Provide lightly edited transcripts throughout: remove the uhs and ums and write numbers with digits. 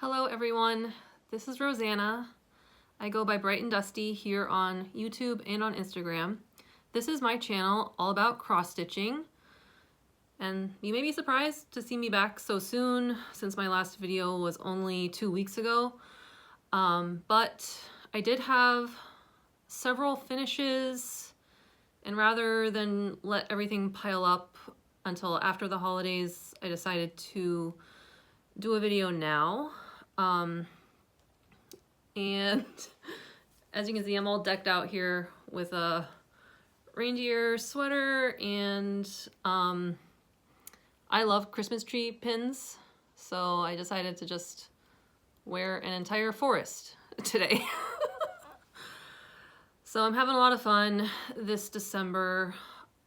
Hello everyone, this is Rosanna. I go by Bright and Dusty here on YouTube and on Instagram. This is my channel all about cross stitching, and you may be surprised to see me back so soon since my last video was only 2 weeks ago. But I did have several finishes, and rather than let everything pile up until after the holidays, I decided to do a video now. And as you can see, I'm all decked out here with a reindeer sweater, and I love Christmas tree pins, so I decided to just wear an entire forest today. So I'm having a lot of fun this December,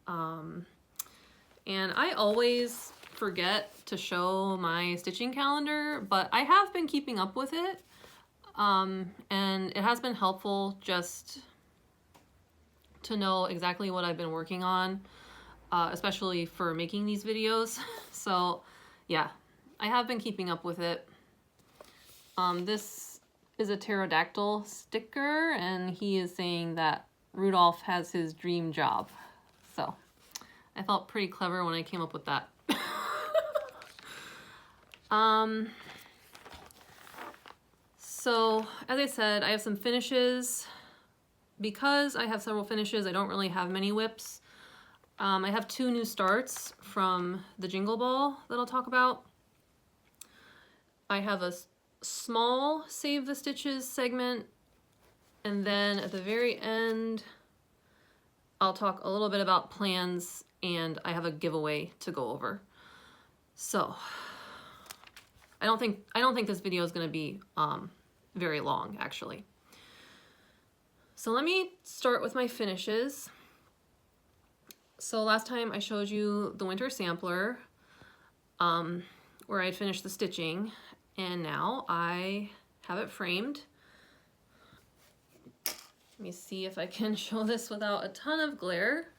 and I always forget to show my stitching calendar, but I have been keeping up with it, and it has been helpful just to know exactly what I've been working on, especially for making these videos. So yeah, I have been keeping up with it. This is a pterodactyl sticker, and he is saying that Rudolph has his dream job. So I felt pretty clever when I came up with that. So as I said, I have some finishes. Because I have several finishes, I don't really have many whips. I have 2 new starts from the Jingle Ball that I'll talk about. I have a small Save the Stitches segment, and then at the very end, I'll talk a little bit about plans, and I have a giveaway to go over. So I don't think this video is going to be very long, actually. So let me start with my finishes. So last time I showed you the winter sampler, where I had finished the stitching, and now I have it framed. Let me see if I can show this without a ton of glare.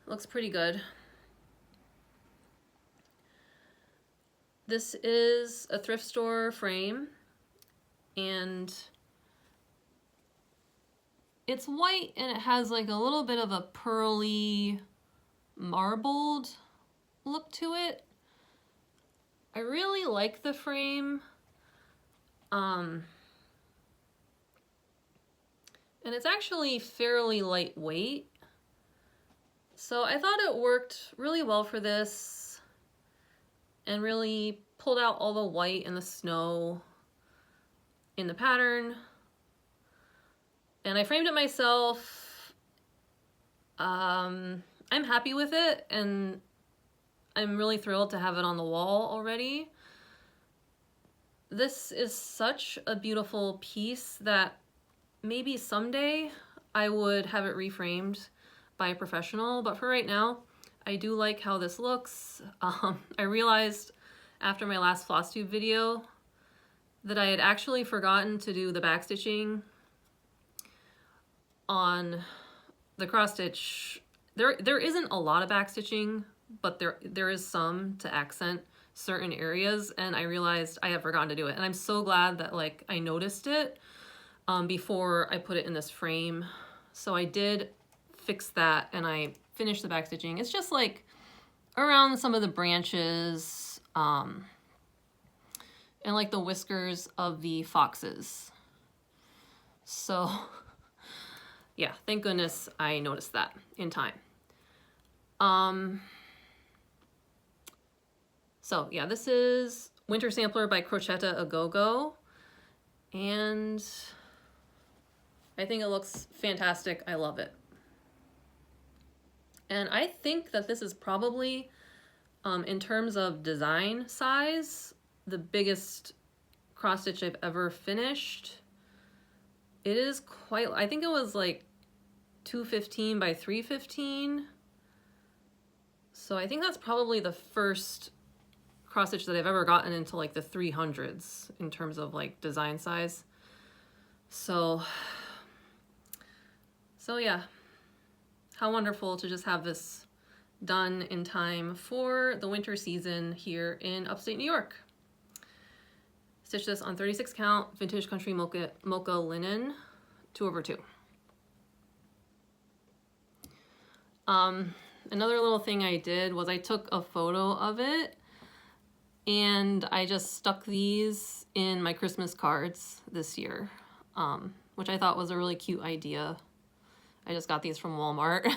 Looks pretty good. This is a thrift store frame, and it's white, and it has like a little bit of a pearly marbled look to it. I really like the frame. And it's actually fairly lightweight. So I thought it worked really well for this and really pulled out all the white and the snow in the pattern. And I framed it myself. I'm happy with it, and I'm really thrilled to have it on the wall already. This is such a beautiful piece that maybe someday I would have it reframed by a professional, but for right now, I do like how this looks. I realized after my last Flosstube video that I had actually forgotten to do the backstitching on the cross stitch. There isn't a lot of backstitching, but there is some to accent certain areas, and I realized I had forgotten to do it, and I'm so glad that like I noticed it before I put it in this frame. So I did fix that, and I finished the backstitching. It's just like around some of the branches and like the whiskers of the foxes. So yeah, thank goodness I noticed that in time. So yeah, this is Winter Sampler by Crocette a Gogo, and I think it looks fantastic. I love it. And I think that this is probably, in terms of design size, the biggest cross stitch I've ever finished. It is quite, I think it was like 215 by 315. So I think that's probably the first cross stitch that I've ever gotten into like the 300s in terms of like design size. So yeah, how wonderful to just have this done in time for the winter season here in upstate New York. Stitch this on 36 count Vintage Country Mocha linen 2/2. Another little thing I did was I took a photo of it and I just stuck these in my Christmas cards this year, which I thought was a really cute idea. I just got these from Walmart,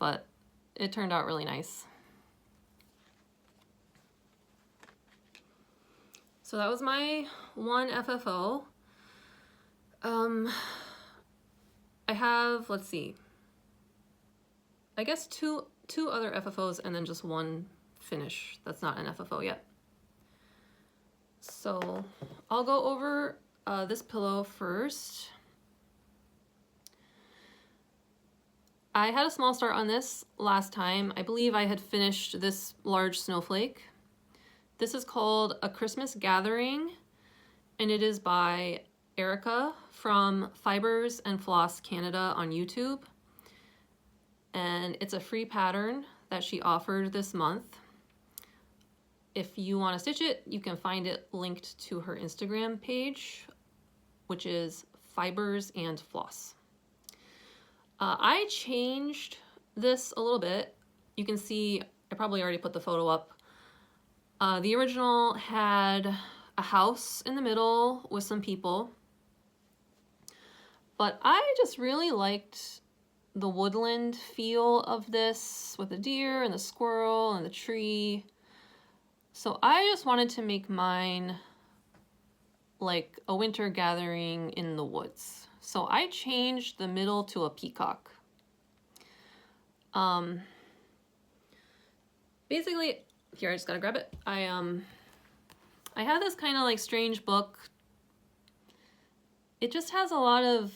but it turned out really nice. So that was my one FFO. I have, let's see, I guess two other FFOs and then just one finish that's not an FFO yet. So I'll go over this pillow first. I had a small start on this last time. I believe I had finished this large snowflake. This is called A Christmas Gathering, and it is by Arica from Fibers and Floss Canada on YouTube. And it's a free pattern that she offered this month. If you want to stitch it, you can find it linked to her Instagram page, which is Fibers and Floss. I changed this a little bit. You can see, I probably already put the photo up. The original had a house in the middle with some people, but I just really liked the woodland feel of this with the deer and the squirrel and the tree. So I just wanted to make mine like a winter gathering in the woods. So I changed the middle to a peacock. Basically, here, I just gotta grab it. I have this kind of like strange book. It just has a lot of,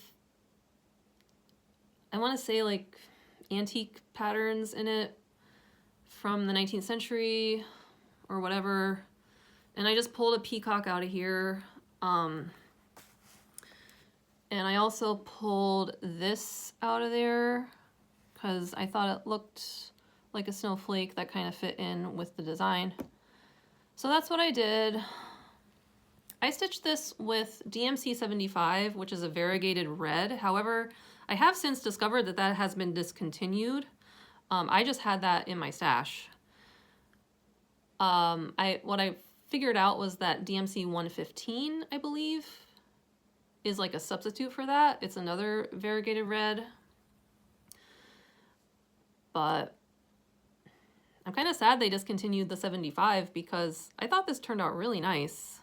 I want to say like antique patterns in it from the 19th century or whatever. And I just pulled a peacock out of here. And I also pulled this out of there because I thought it looked like a snowflake that kind of fit in with the design. So that's what I did. I stitched this with DMC 75, which is a variegated red. However, I have since discovered that that has been discontinued. I just had that in my stash. What I figured out was that DMC 115, I believe, is like a substitute for that. It's another variegated red. But I'm kind of sad they discontinued the 75 because I thought this turned out really nice.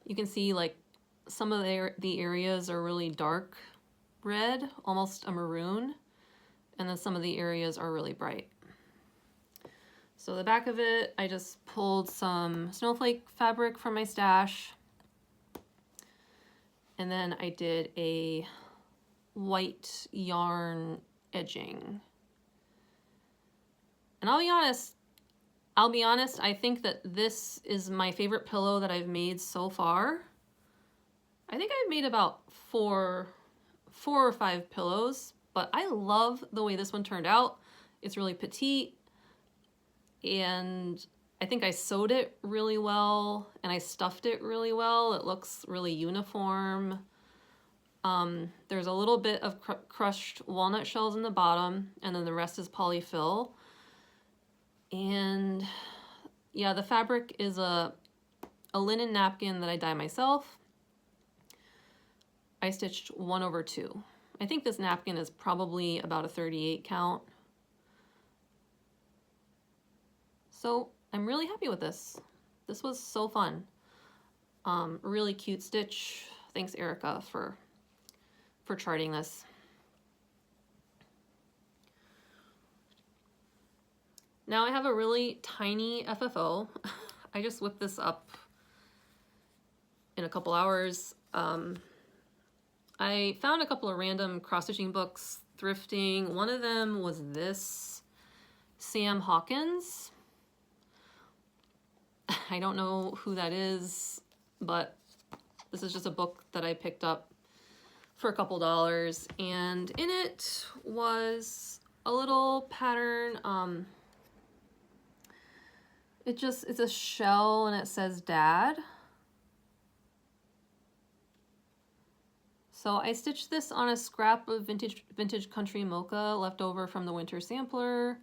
You can see like some of the areas are really dark red, almost a maroon, and then some of the areas are really bright. So the back of it, I just pulled some snowflake fabric from my stash, and then I did a white yarn edging. And I'll be honest, I think that this is my favorite pillow that I've made so far. I think I've made about four or five pillows, but I love the way this one turned out. It's really petite, and I think I sewed it really well, and I stuffed it really well. It looks really uniform. There's a little bit of crushed walnut shells in the bottom, and then the rest is polyfill. And yeah, the fabric is a linen napkin that I dye myself. I stitched 1/2. I think this napkin is probably about a 38 count. So I'm really happy with this. This was so fun. Really cute stitch. Thanks, Arica, for charting this. Now I have a really tiny FFO. I just whipped this up in a couple hours. I found a couple of random cross-stitching books thrifting. One of them was this, Sam Hawkins. I don't know who that is, but this is just a book that I picked up for a couple dollars, and in it was a little pattern. It's a shell and it says Dad. So I stitched this on a scrap of vintage country mocha left over from the winter sampler.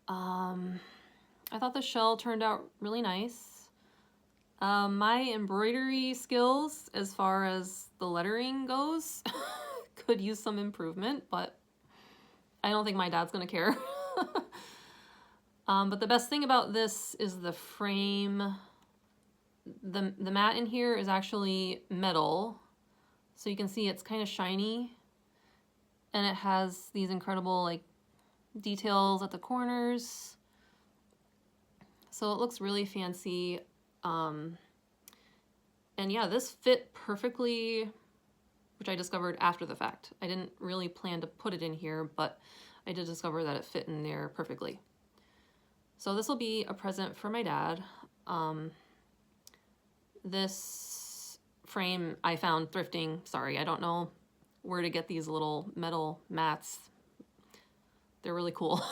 I thought the shell turned out really nice. My embroidery skills as far as the lettering goes could use some improvement, but I don't think my dad's gonna care. But the best thing about this is the frame. The mat in here is actually metal, so you can see it's kind of shiny, and it has these incredible like details at the corners. So it looks really fancy. And yeah, this fit perfectly, which I discovered after the fact. I didn't really plan to put it in here, but I did discover that it fit in there perfectly. So this will be a present for my dad. This frame I found thrifting. Sorry, I don't know where to get these little metal mats. They're really cool.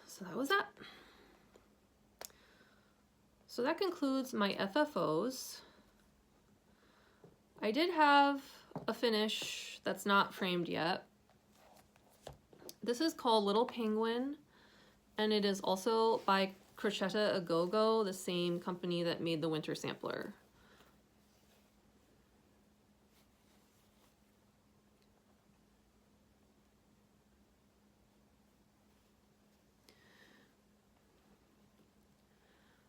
So that was that. So that concludes my FFOs. I did have a finish that's not framed yet. This is called Little Penguin, and it is also by Crocette a Gogo, the same company that made the winter sampler.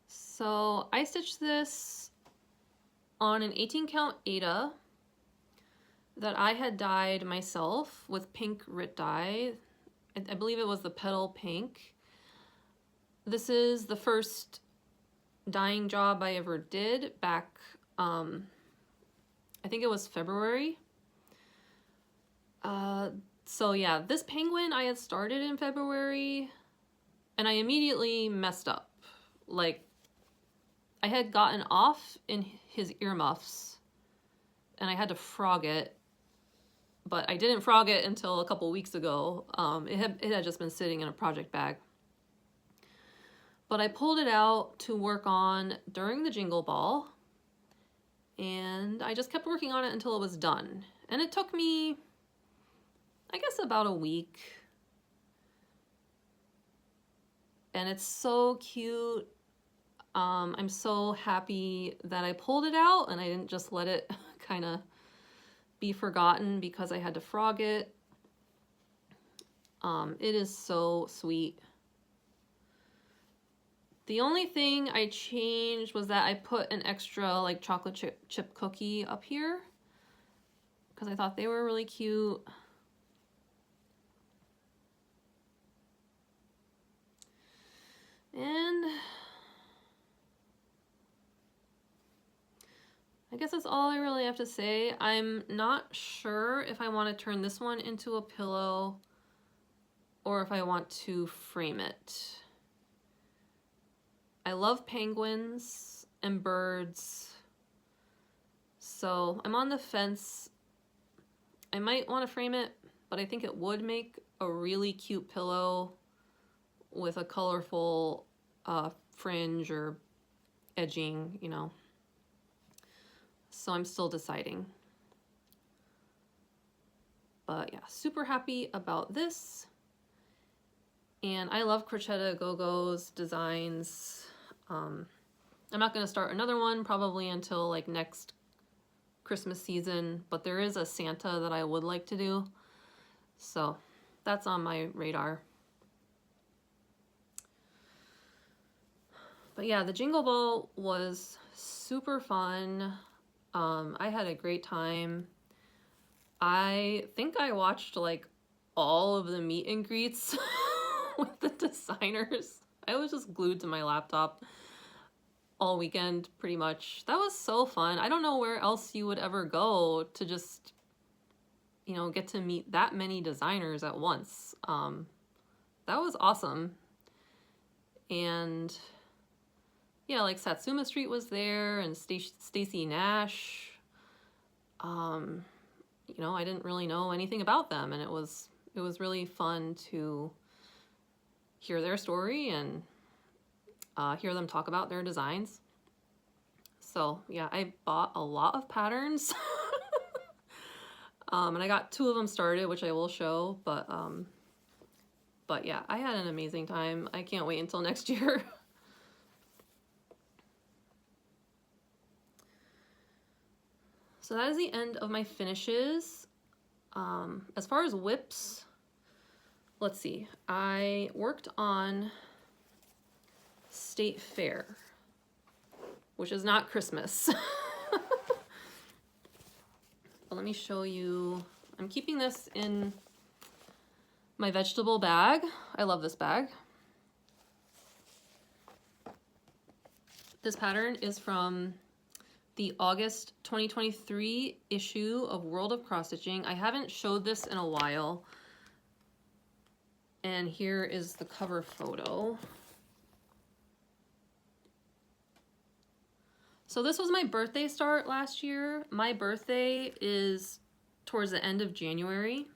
So I stitched this on an 18 count Aida that I had dyed myself with pink Rit dye. I believe it was the Petal Pink. This is the first dyeing job I ever did back, I think it was February. So yeah, this penguin I had started in February and I immediately messed up. Like, I had gotten off in his earmuffs and I had to frog it, but I didn't frog it until a couple weeks ago. It had just been sitting in a project bag. But I pulled it out to work on during the Jingle Ball, and I just kept working on it until it was done. And it took me, I guess, about a week. And it's so cute. I'm so happy that I pulled it out and I didn't just let it kind of be forgotten because I had to frog it. It is so sweet. The only thing I changed was that I put an extra like chocolate chip cookie up here because I thought they were really cute. And I guess that's all I really have to say. I'm not sure if I want to turn this one into a pillow or if I want to frame it. I love penguins and birds, so I'm on the fence. I might want to frame it, but I think it would make a really cute pillow with a colorful fringe or edging, you know. So I'm still deciding. But yeah, super happy about this. And I love Crocette a Gogo's designs. I'm not going to start another one probably until like next Christmas season, but there is a Santa that I would like to do. So that's on my radar. But yeah, the Jingle Ball was super fun. I had a great time. I think I watched like all of the meet and greets with the designers. I was just glued to my laptop all weekend pretty much. That was so fun. I don't know where else you would ever go to just, you know, get to meet that many designers at once. That was awesome. And yeah, like Satsuma Street was there and Stacy Nash. You know, I didn't really know anything about them, and it was It was really fun to hear their story and hear them talk about their designs. So yeah, I bought a lot of patterns. And I got 2 of them started, which I will show, but yeah, I had an amazing time. I can't wait until next year. So that is the end of my finishes. As far as whips, let's see. I worked on State Fair, which is not Christmas. But let me show you. I'm keeping this in my vegetable bag. I love this bag. This pattern is from the August 2023 issue of World of Cross Stitching. I haven't showed this in a while. And here is the cover photo. So this was my birthday start last year. My birthday is towards the end of January.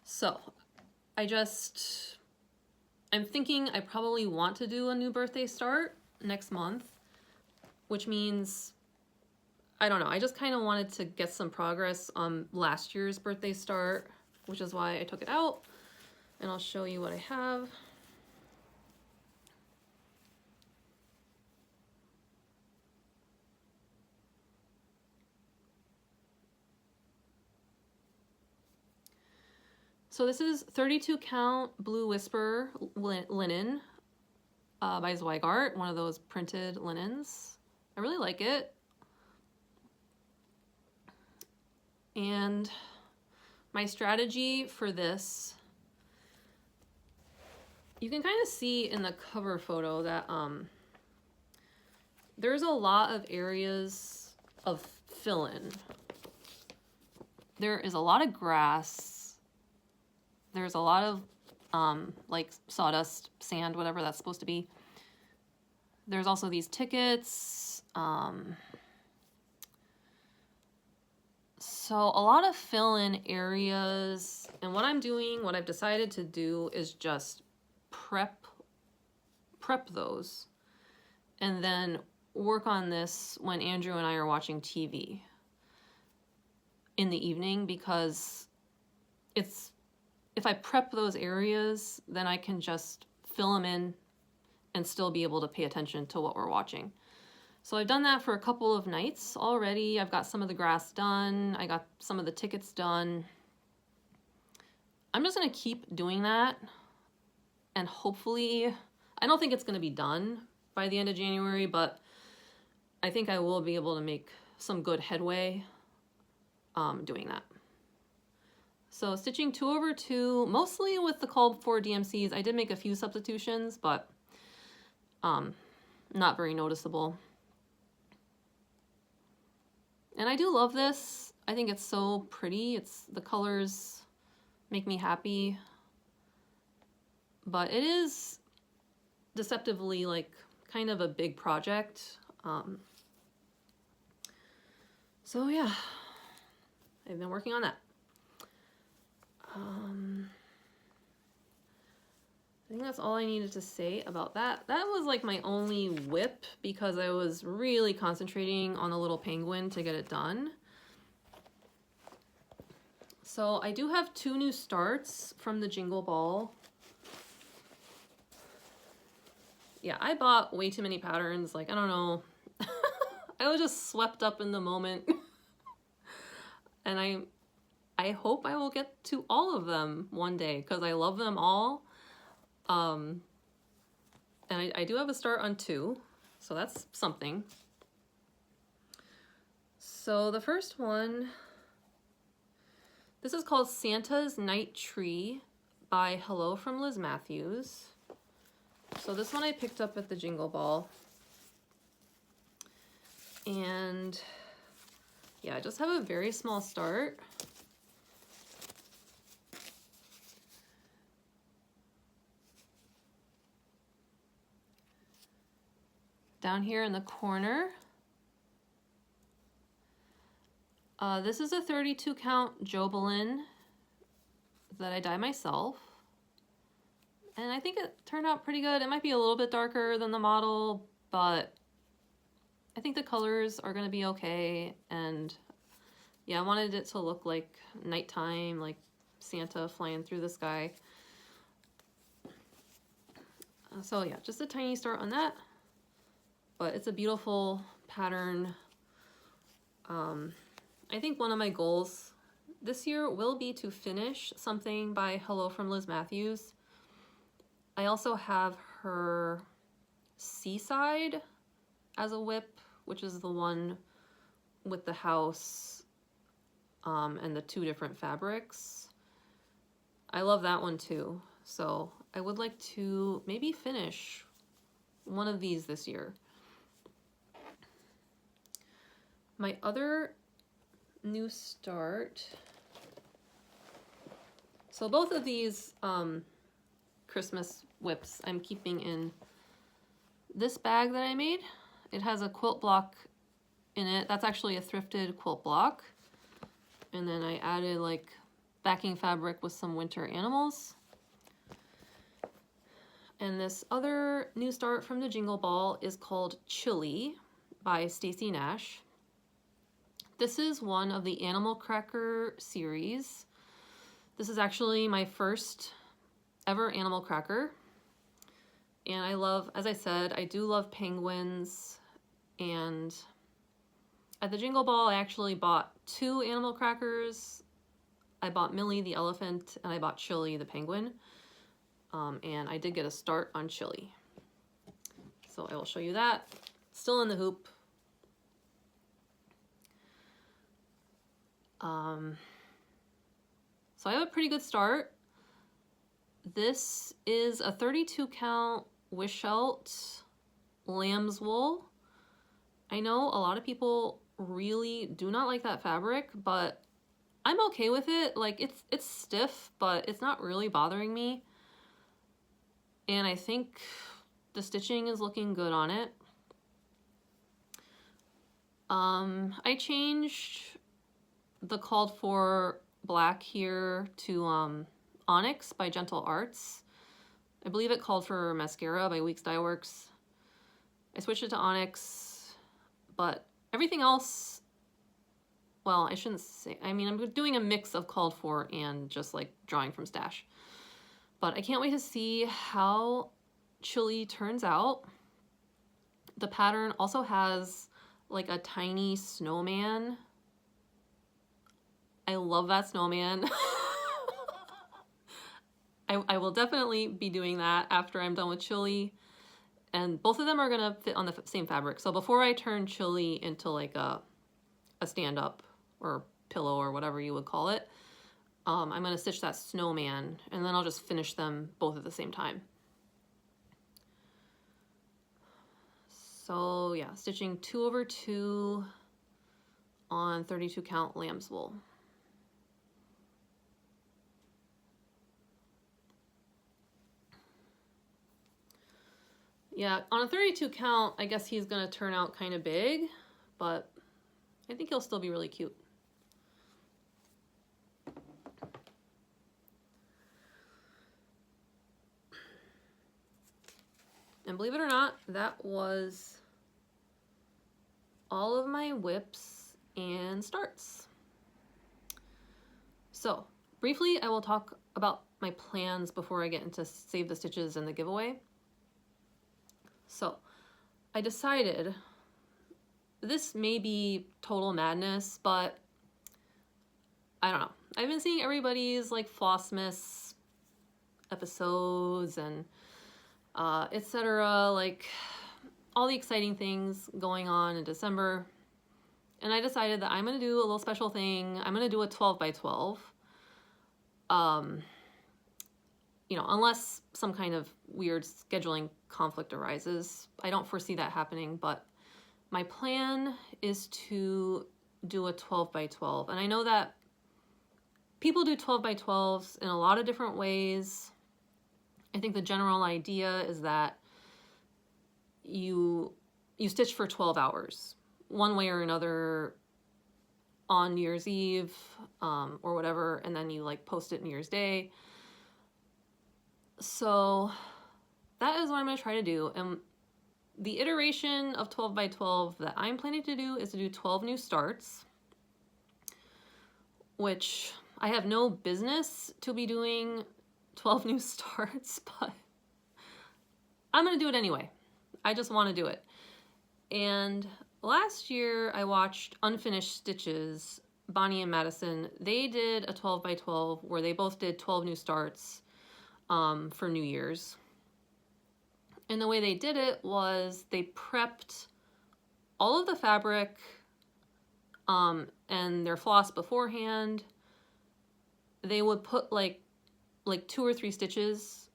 So I'm thinking I probably want to do a new birthday start next month, which means, I don't know, I just kind of wanted to get some progress on last year's birthday start, which is why I took it out, and I'll show you what I have. So this is 32 count Blue Whisper linen by Zweigart, one of those printed linens. I really like it. And my strategy for this, you can kind of see in the cover photo that there's a lot of areas of fill-in. There is a lot of grass. There's a lot of like sawdust, sand, whatever that's supposed to be. There's also these tickets. So a lot of fill-in areas. And what I'm doing, what I've decided to do is just prep those. And then work on this when Andrew and I are watching TV in the evening, because if I prep those areas, then I can just fill them in and still be able to pay attention to what we're watching. So I've done that for a couple of nights already. I've got some of the grass done. I got some of the tickets done. I'm just gonna keep doing that. And hopefully, I don't think it's gonna be done by the end of January, but I think I will be able to make some good headway doing that. So stitching 2/2, mostly with the called for DMCs. I did make a few substitutions, but not very noticeable. And I do love this. I think it's so pretty. The colors make me happy. But it is deceptively like kind of a big project. So yeah, I've been working on that. I think that's all I needed to say about that. That was like my only whip because I was really concentrating on the little penguin to get it done. So I do have 2 new starts from the Jingle Ball. Yeah, I bought way too many patterns. Like, I don't know. I was just swept up in the moment. And I hope I will get to all of them one day because I love them all. And I do have a start on 2, so that's something. So the first one, this is called Santa's Night Tree by Hello from Liz Mathews. So this one I picked up at the Jingle Ball. And yeah, I just have a very small start. Down here in the corner. This is a 32 count Jobelin that I dye myself. And I think it turned out pretty good. It might be a little bit darker than the model, but I think the colors are going to be okay. And yeah, I wanted it to look like nighttime, like Santa flying through the sky. So yeah, just a tiny start on that. But it's a beautiful pattern. I think one of my goals this year will be to finish something by Hello from Liz Mathews. I also have her Seaside as a whip, which is the one with the house and the 2 different fabrics. I love that one too. So I would like to maybe finish one of these this year. My other new start, so both of these Christmas whips I'm keeping in this bag that I made. It has a quilt block in it. That's actually a thrifted quilt block. And then I added like backing fabric with some winter animals. And this other new start from the Jingle Ball is called Chilli by Stacy Nash. This is one of the Animal Cracker series. This is actually my first ever animal cracker. And I love, as I said, I do love penguins. And at the Jingle Ball, I actually bought 2 animal crackers. I bought Millie the elephant, and I bought Chilli the penguin. And I did get a start on Chilli. So I will show you that. Still in the hoop. So I have a pretty good start. This is a 32 count Wishelt lamb's wool. I know a lot of people really do not like that fabric, but I'm okay with it. Like it's stiff, but it's not really bothering me. And I think the stitching is looking good on it. I changed the called for black here to Onyx by Gentle Arts. I believe it called for mascara by Weeks Dye Works. I switched it to Onyx, but everything else, well, I shouldn't say, I mean, I'm doing a mix of called for and just like drawing from stash. But I can't wait to see how Chilli turns out. The pattern also has like a tiny snowman. I love that snowman. I will definitely be doing that after I'm done with Chilli. And both of them are gonna fit on the same fabric. So before I turn Chilli into like a stand-up or pillow or whatever you would call it, I'm gonna stitch that snowman, and then I'll just finish them both at the same time. So yeah, stitching 2/2 on 32 count lamb's wool. Yeah, on a 32 count, I guess he's gonna turn out kind of big, but I think he'll still be really cute. And believe it or not, that was all of my whips and starts. So briefly, I will talk about my plans before I get into Save the Stitches and the giveaway. So I decided, this may be total madness, but I don't know. I've been seeing everybody's like Flossmas episodes and etc., like all the exciting things going on in December. And I decided that I'm going to do a little special thing. I'm going to do a 12 by 12. You know, unless some kind of weird scheduling conflict arises. I don't foresee that happening, but my plan is to do a 12 by 12. And I know that people do 12 by 12s in a lot of different ways. I think the general idea is that you stitch for 12 hours, one way or another, on New Year's Eve or whatever, and then you like post it New Year's Day. So that is what I'm going to try to do. And the iteration of 12 by 12 that I'm planning to do is to do 12 new starts, which I have no business to be doing 12 new starts, but I'm going to do it anyway. I just want to do it. And last year I watched Unfinished Stitches, Bonnie and Madison. They did a 12 by 12 where they both did 12 new starts for New Year's. And the way they did it was they prepped all of the fabric and their floss beforehand. They would put like 2 or 3 stitches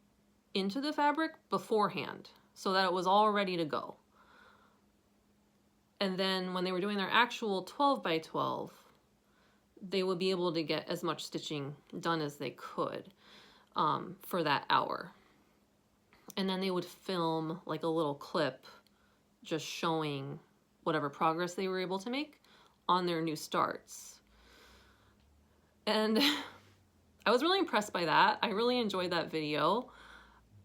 into the fabric beforehand so that it was all ready to go. And then when they were doing their actual 12 by 12, they would be able to get as much stitching done as they could for that hour. And then they would film like a little clip just showing whatever progress they were able to make on their new starts. And I was really impressed by that. I really enjoyed that video.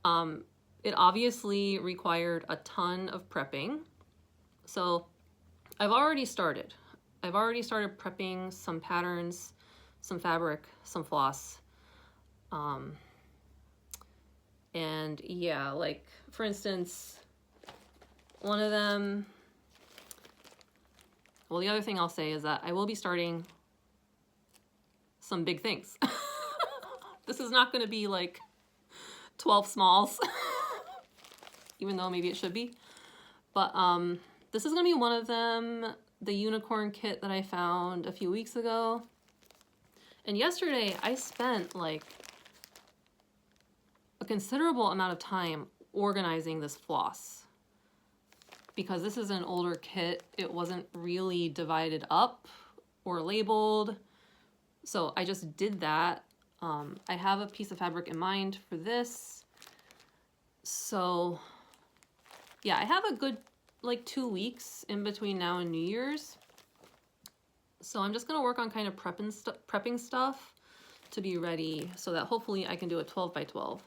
It obviously required a ton of prepping. So I've already started. I've already started prepping some patterns, some fabric, some floss. And yeah, like for instance, one of them, well, the other thing I'll say is that I will be starting some big things. This is not going to be like 12 smalls, even though maybe it should be. But this is going to be one of them, the unicorn kit that I found a few weeks ago. And yesterday I spent like a considerable amount of time organizing this floss because this is an older kit. It wasn't really divided up or labeled. So I just did that. I have a piece of fabric in mind for this. So yeah, I have a good like 2 weeks in between now and New Year's. So I'm just going to work on kind of prepping stuff to be ready so that hopefully I can do a 12 by 12.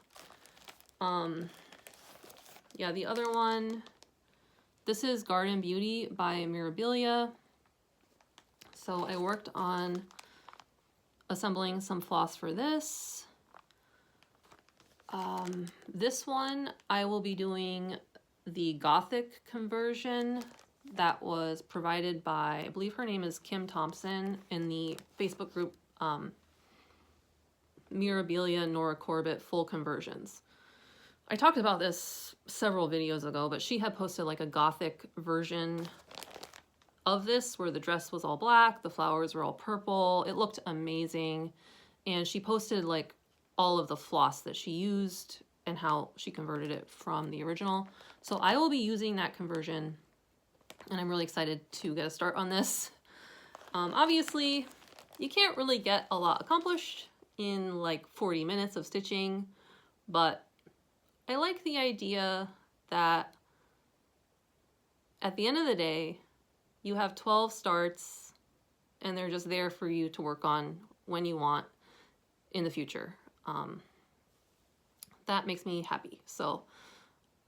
Yeah, the other one, this is Garden Beauty by Mirabilia. So I worked on assembling some floss for this. This one, I will be doing the Gothic conversion that was provided by, I believe her name is Kim Thompson, in the Facebook group Mirabilia Nora Corbett Full Conversions. I talked about this several videos ago, but she had posted like a Gothic version of this where the dress was all black, the flowers were all purple. It looked amazing. And she posted like all of the floss that she used and how she converted it from the original. So I will be using that conversion and I'm really excited to get a start on this. Obviously, you can't really get a lot accomplished in like 40 minutes of stitching, but I like the idea that at the end of the day, you have 12 starts and they're just there for you to work on when you want in the future. That makes me happy. So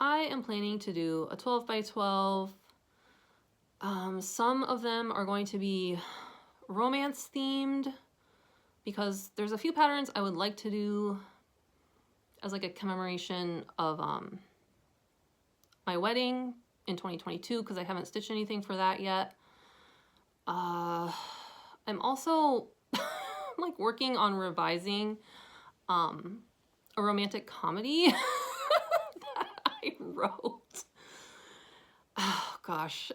I am planning to do a 12 by 12. Some of them are going to be romance themed because there's a few patterns I would like to do as like a commemoration of my wedding in 2022 because I haven't stitched anything for that yet. I'm also like working on revising a romantic comedy that I wrote. Oh gosh,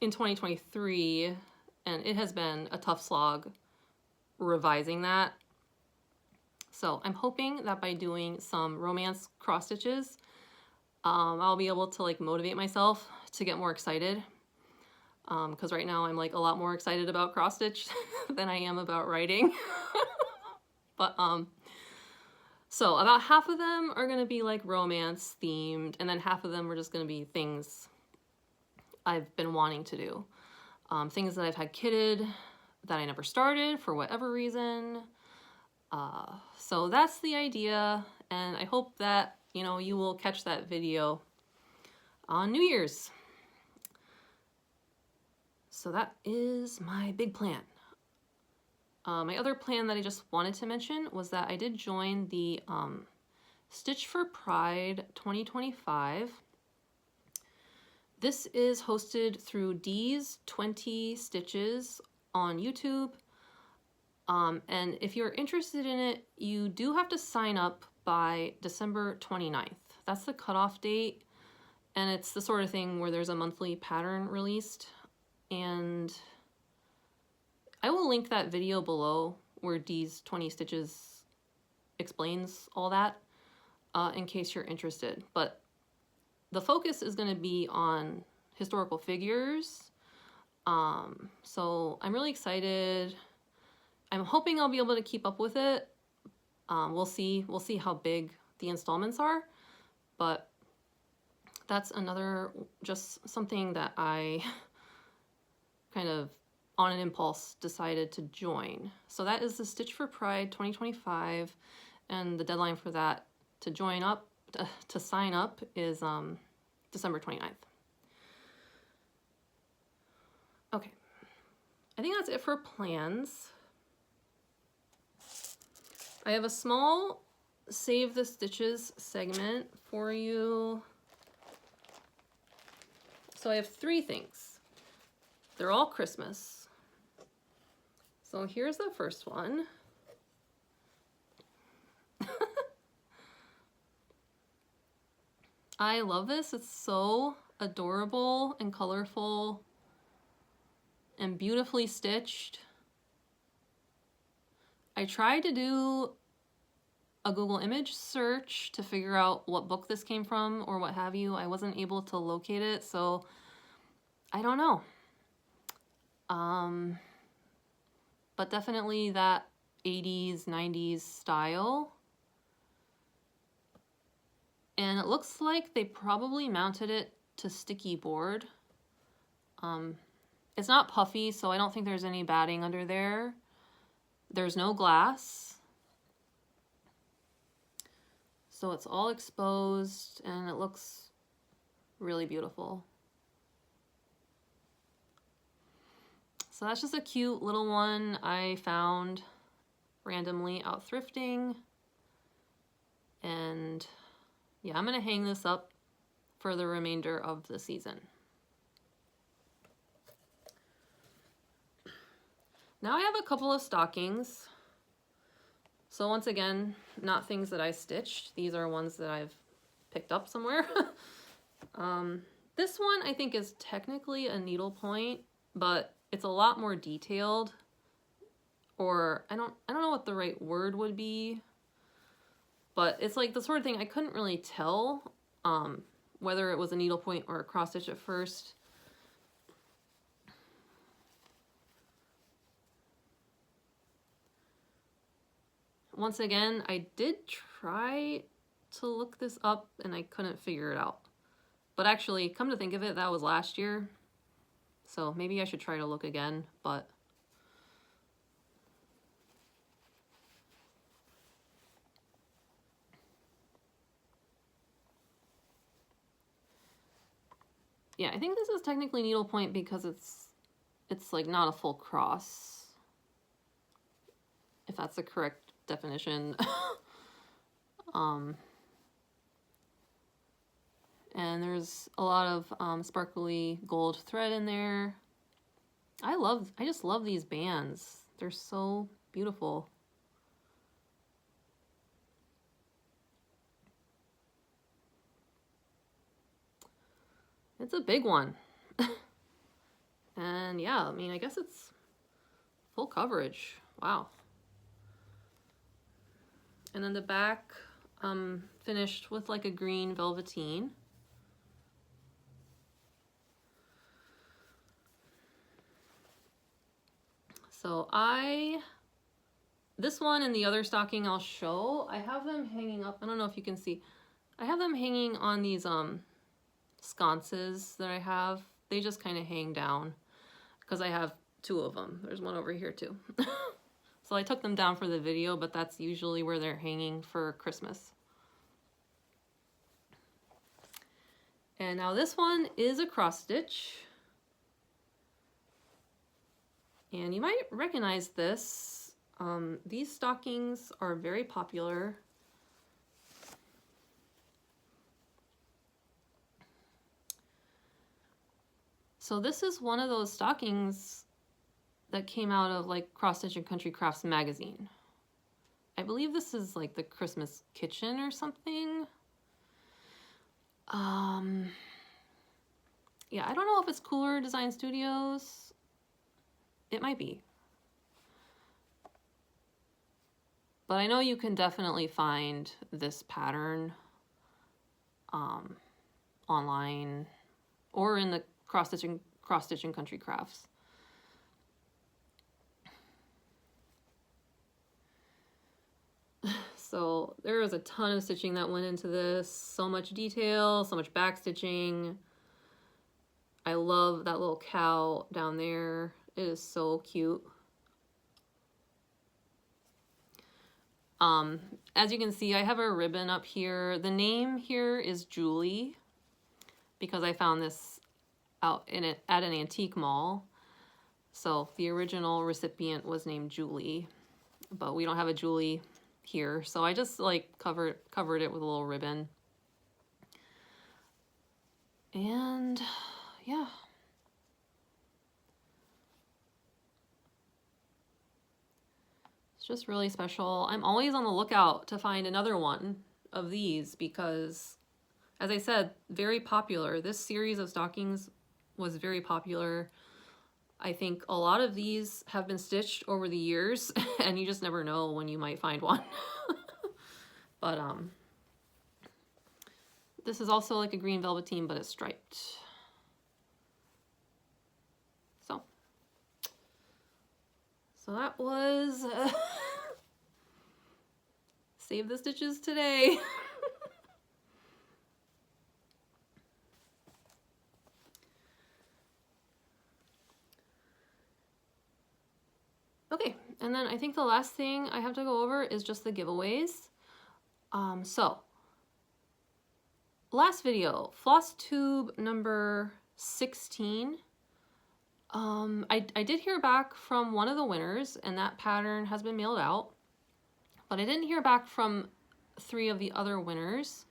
in 2023, and it has been a tough slog revising that. So I'm hoping that by doing some romance cross stitches, I'll be able to like motivate myself to get more excited. Because right now I'm like a lot more excited about cross stitch than I am about writing. But so about half of them are gonna be like romance themed, and then half of them are just gonna be things I've been wanting to do. Things that I've had kitted that I never started for whatever reason. So that's the idea, and I hope that, you know, you will catch that video on New Year's. So that is my big plan. My other plan that I just wanted to mention was that I did join the Stitch for Pride 2025. This is hosted through D's 20 Stitches on YouTube. And if you're interested in it, you do have to sign up by December 29th. That's the cutoff date. And it's the sort of thing where there's a monthly pattern released. And I will link that video below where D's 20 Stitches explains all that in case you're interested. But the focus is going to be on historical figures. So I'm really excited. I'm hoping I'll be able to keep up with it. We'll see how big the installments are, but that's another, just something that I kind of on an impulse decided to join. So that is the Stitch for Pride 2025, and the deadline for that to join up, to sign up is December 29th. Okay, I think that's it for plans. I have a small Save the Stitches segment for you. So I have 3 things. They're all Christmas. So here's the first one. I love this. It's so adorable and colorful and beautifully stitched. I tried to do a Google image search to figure out what book this came from or what have you. I wasn't able to locate it, so I don't know. But definitely that 80s, 90s style. And it looks like they probably mounted it to sticky board. It's not puffy, so I don't think there's any batting under there. There's no glass. So it's all exposed and it looks really beautiful. So that's just a cute little one I found randomly out thrifting. And yeah, I'm gonna hang this up for the remainder of the season. Now I have a couple of stockings. So once again, not things that I stitched. These are ones that I've picked up somewhere. This one I think is technically a needlepoint, but it's a lot more detailed. Or I don't know what the right word would be, but it's like the sort of thing I couldn't really tell whether it was a needlepoint or a cross stitch at first. Once again, I did try to look this up and I couldn't figure it out. But actually, come to think of it, that was last year. So maybe I should try to look again, but yeah, I think this is technically needlepoint because it's like not a full cross, if that's the correct definition. And there's a lot of sparkly gold thread in there. I just love these bands. They're so beautiful. It's a big one. And yeah, I mean, I guess it's full coverage. Wow. And then the back finished with like a green velveteen. So this one and the other stocking I'll show, I have them hanging up. I don't know if you can see. I have them hanging on these sconces that I have. They just kind of hang down because I have two of them. There's one over here too. So I took them down for the video, but that's usually where they're hanging for Christmas. And now this one is a cross stitch. And you might recognize this. These stockings are very popular. So this is one of those stockings that came out of like Cross Stitch and Country Crafts magazine. I believe this is like the Christmas kitchen or something. Yeah, I don't know if it's Kooler Design Studios. It might be. But I know you can definitely find this pattern online or in the Cross Stitch and Country Crafts. So there was a ton of stitching that went into this. So much detail, so much back stitching. I love that little cow down there. It is so cute. As you can see, I have a ribbon up here. The name here is Julie because I found this out at an antique mall. So the original recipient was named Julie, but we don't have a Julie here. So I just like covered it with a little ribbon. And yeah. It's just really special. I'm always on the lookout to find another one of these because, as I said, very popular. This series of stockings was very popular. I think a lot of these have been stitched over the years and you just never know when you might find one. But this is also like a green velveteen, but it's striped. So that was Save the Stitches today. Okay, and then I think the last thing I have to go over is just the giveaways. So last video, Flosstube number 16. I did hear back from one of the winners and that pattern has been mailed out, but I didn't hear back from 3 of the other winners.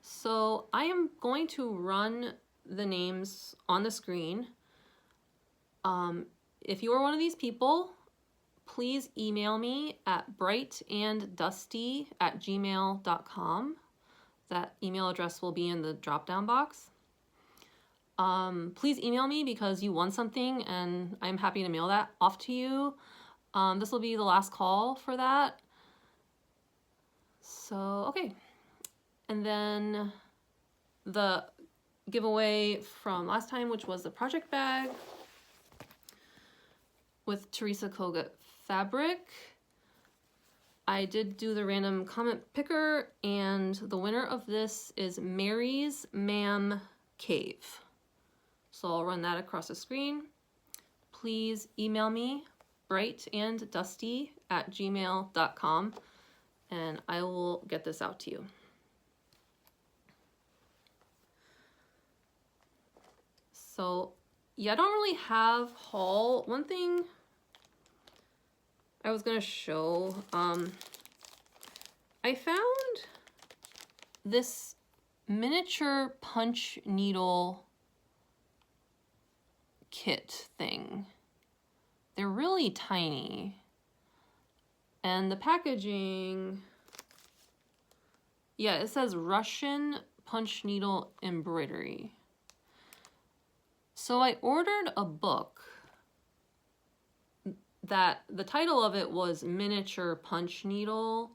So I am going to run the names on the screen. If you are one of these people, please email me at brightanddusty@gmail.com. That email address will be in the drop-down box. Please email me because you won something and I'm happy to mail that off to you. This will be the last call for that. So, okay. And then the giveaway from last time, which was the project bag with Teresa Kogut fabric. I did do the random comment picker and the winner of this is Mary's Ma'am Cave. So I'll run that across the screen. Please email me, brightanddusty@gmail.com, and I will get this out to you. So yeah, I don't really have haul. One thing I was gonna show, I found this miniature punch needle kit thing. They're really tiny. And the packaging, yeah, it says Russian punch needle embroidery. So I ordered a book that the title of it was Miniature Punch Needle.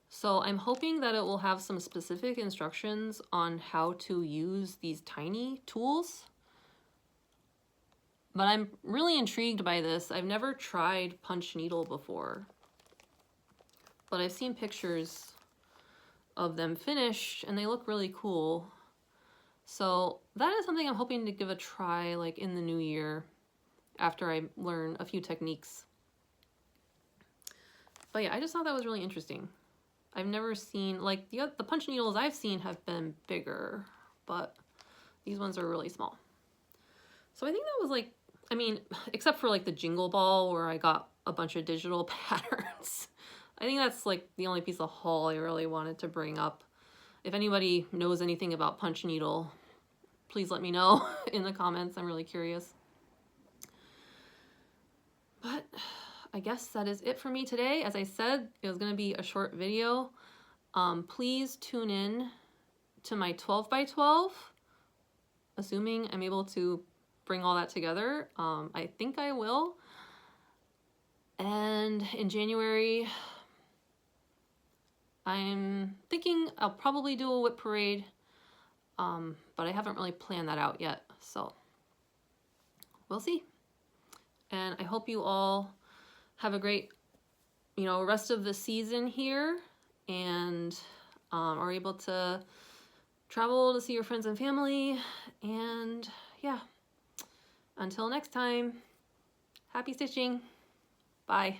So I'm hoping that it will have some specific instructions on how to use these tiny tools. But I'm really intrigued by this. I've never tried punch needle before, but I've seen pictures of them finished and they look really cool. So that is something I'm hoping to give a try like in the new year. after I learn a few techniques. But yeah, I just thought that was really interesting. I've never seen, like, the punch needles I've seen have been bigger, but these ones are really small. So I think that was like, I mean, except for like the Jingle Ball where I got a bunch of digital patterns. I think that's like the only piece of haul I really wanted to bring up. If anybody knows anything about punch needle, please let me know in the comments. I'm really curious. But I guess that is it for me today. As I said, it was going to be a short video. Please tune in to my 12 by 12, assuming I'm able to bring all that together. I think I will. And in January, I'm thinking I'll probably do a whip parade, but I haven't really planned that out yet, so we'll see. And I hope you all have a great, rest of the season here, and are able to travel to see your friends and family. And yeah, until next time, happy stitching. Bye.